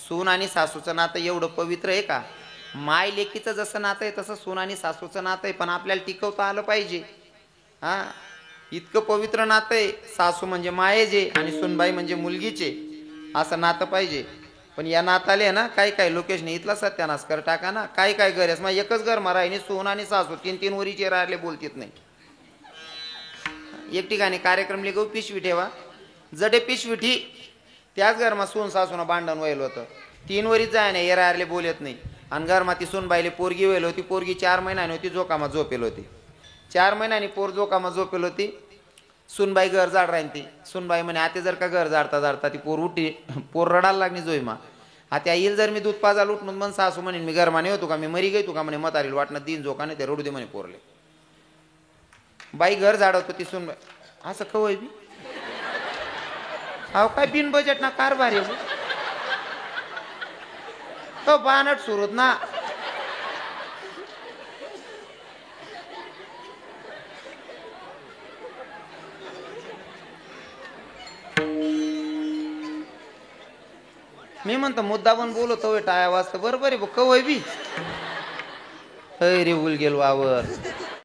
सून आणि सासूचं नातं एवढं पवित्र आहे का? माय लेकीचं जसं नातं आहे तसं सून आणि सासूचं नातं आहे, पण आपल्याला टिकवता आलं पाहिजे. हा, इतकं पवित्र नातं आहे. सासू म्हणजे मायेचे आणि सूनबाई म्हणजे मुलगीचे, असं नातं पाहिजे. पण या नाताले ना काही काही लोकेशन इथला सत्यानाश कर टाका ना. काही काय घर मग एकच घर मारा आणि सून आणि सासू तीन तीन वरीचे राहिले बोलतीत नाही. एक ठिकाणी कार्यक्रम लिगो पिशवी ठेवा, जडे पिशवी ठी त्याच घरमा सून सासून भांडण व्हायला होतं. तीन वरीच जाय नाही एरायरले बोलत नाही. आणि घरमा ती सूनबाईले पोरगी व्हायला होती. पोरगी 4 महिन्याने होती, जोकामा झोपेल होती. 4 महिन्यानी पोर जोकामा झोपेल होती. सुनबाई घर जाड राहीन ती. सुनबाई म्हणे आता जर का घर जाडता जाडता ती पोर उठी, पोर रडायला लागली जोईमा. आता येईल जर मी दूध पाजायला उठून मग सासू म्हणे मी घरमाने होतो का, मी मरी गई तू का म्हणे म्हातारील वाटणं दिन जोका नाही ते रडू दे म्हणे पोरले. बाई घर झाडवतो ती सुनबाई असं कवय बी अहो काय बिन बजेट ना कारभार आहे तो बानट सुरूत ना. मी म्हणतो मुद्दा पण बोलतो टाया वाजता बरोबर आहे कवय बी. अरे उल गेलो वावर